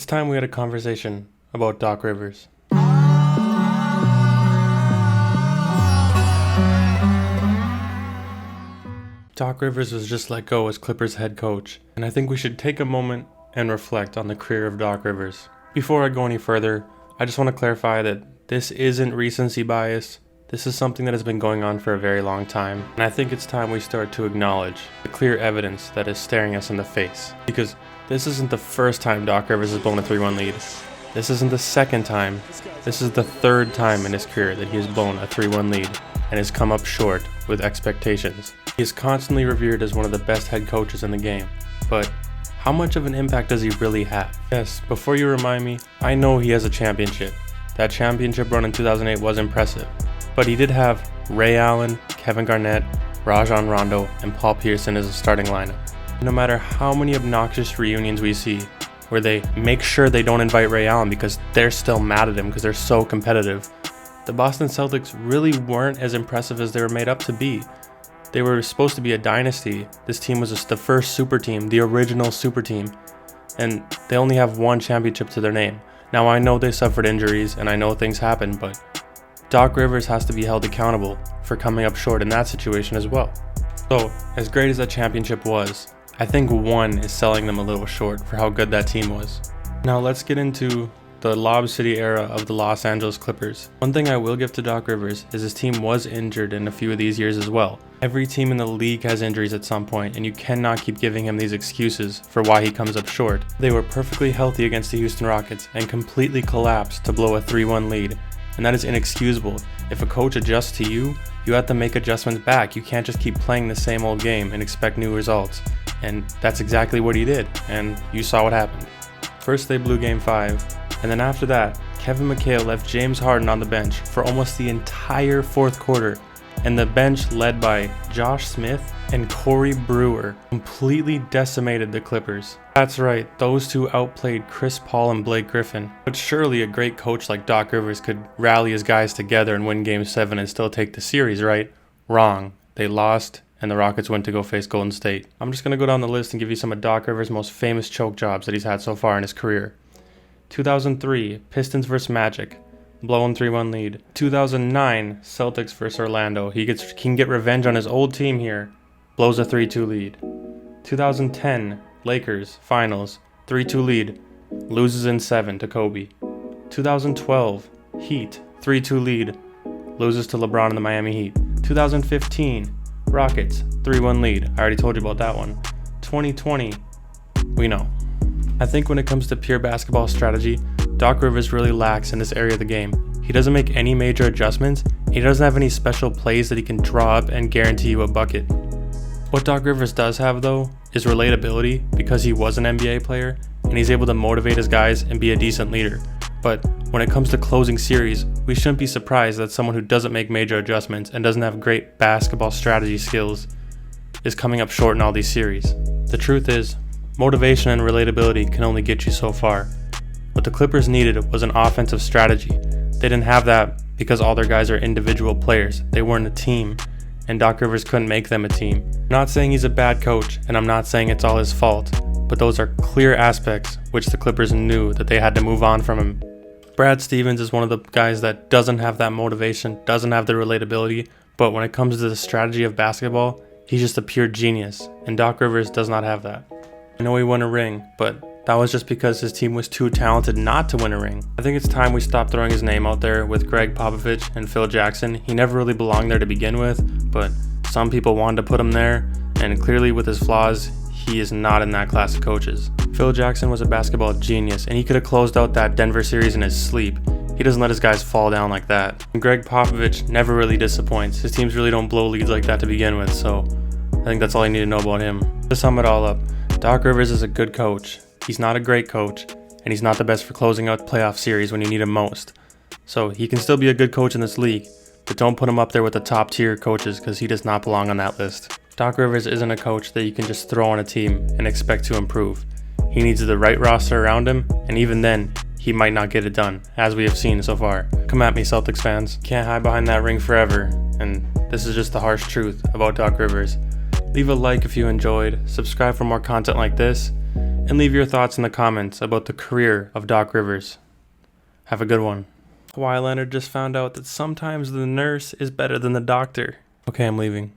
It's time we had a conversation about Doc Rivers. Doc Rivers was just let go as Clippers head coach, and I think we should take a moment and reflect on the career of Doc Rivers. Before I go any further, I just want to clarify that this isn't recency bias. This is something that has been going on for a very long time, and I think it's time we start to acknowledge the clear evidence that is staring us in the face. Because this isn't the first time Doc Rivers has blown a 3-1 lead. This isn't the second time. This is the third time in his career that he has blown a 3-1 lead and has come up short with expectations. He is constantly revered as one of the best head coaches in the game, but how much of an impact does he really have? Yes, before you remind me, I know he has a championship. That championship run in 2008 was impressive, but he did have Ray Allen, Kevin Garnett, Rajon Rondo, and Paul Pierce as a starting lineup. No matter how many obnoxious reunions we see where they make sure they don't invite Ray Allen because they're still mad at him because they're so competitive, the Boston Celtics really weren't as impressive as they were made up to be. They were supposed to be a dynasty. This team was just the first super team, the original super team, and they only have one championship to their name. Now I know they suffered injuries and I know things happen, but Doc Rivers has to be held accountable for coming up short in that situation as well. So, as great as that championship was, I think one is selling them a little short for how good that team was. Now let's get into the Lob City era of the Los Angeles Clippers. One thing I will give to Doc Rivers is his team was injured in a few of these years as well. Every team in the league has injuries at some point, and you cannot keep giving him these excuses for why he comes up short. They were perfectly healthy against the Houston Rockets and completely collapsed to blow a 3-1 lead, and that is inexcusable. If a coach adjusts to you, you have to make adjustments back. You can't just keep playing the same old game and expect new results. And that's exactly what he did, and you saw what happened. First they blew Game 5, and then after that, Kevin McHale left James Harden on the bench for almost the entire fourth quarter, and the bench led by Josh Smith and Corey Brewer completely decimated the Clippers. That's right, those two outplayed Chris Paul and Blake Griffin. But surely a great coach like Doc Rivers could rally his guys together and win Game 7 and still take the series, right? Wrong. They lost, and the Rockets went to go face Golden State. I'm just going to go down the list and give you some of Doc Rivers' most famous choke jobs that he's had so far in his career. 2003, Pistons vs. Magic, blowing 3-1 lead. 2009, Celtics vs. Orlando. He can get revenge on his old team here, blows a 3-2 lead. 2010, Lakers, Finals, 3-2 lead, loses in 7 to Kobe. 2012, Heat, 3-2 lead, loses to LeBron and the Miami Heat. 2015, Rockets, 3-1 lead. I already told you about that one. 2020, we know. I think when it comes to pure basketball strategy, Doc Rivers really lacks in this area of the game. He doesn't make any major adjustments. He doesn't have any special plays that he can draw up and guarantee you a bucket. What Doc Rivers does have though is relatability because he was an NBA player and he's able to motivate his guys and be a decent leader. But when it comes to closing series, we shouldn't be surprised that someone who doesn't make major adjustments and doesn't have great basketball strategy skills is coming up short in all these series. The truth is, motivation and relatability can only get you so far. What the Clippers needed was an offensive strategy. They didn't have that because all their guys are individual players. They weren't a team, and Doc Rivers couldn't make them a team. I'm not saying he's a bad coach, and I'm not saying it's all his fault, but those are clear aspects which the Clippers knew that they had to move on from him. Brad Stevens is one of the guys that doesn't have that motivation, doesn't have the relatability, but when it comes to the strategy of basketball, he's just a pure genius, and Doc Rivers does not have that. I know he won a ring, but that was just because his team was too talented not to win a ring. I think it's time we stop throwing his name out there with Greg Popovich and Phil Jackson. He never really belonged there to begin with, but some people wanted to put him there, and clearly with his flaws, he is not in that class of coaches. Phil Jackson was a basketball genius, and he could have closed out that Denver series in his sleep. He doesn't let his guys fall down like that. And Greg Popovich never really disappoints. His teams really don't blow leads like that to begin with, so I think that's all you need to know about him. To sum it all up, Doc Rivers is a good coach. He's not a great coach, and he's not the best for closing out playoff series when you need him most. So he can still be a good coach in this league, but don't put him up there with the top tier coaches because he does not belong on that list. Doc Rivers isn't a coach that you can just throw on a team and expect to improve. He needs the right roster around him, and even then, he might not get it done, as we have seen so far. Come at me, Celtics fans. Can't hide behind that ring forever, and this is just the harsh truth about Doc Rivers. Leave a like if you enjoyed, subscribe for more content like this, and leave your thoughts in the comments about the career of Doc Rivers. Have a good one. Kawhi Leonard just found out that sometimes the nurse is better than the doctor. Okay, I'm leaving.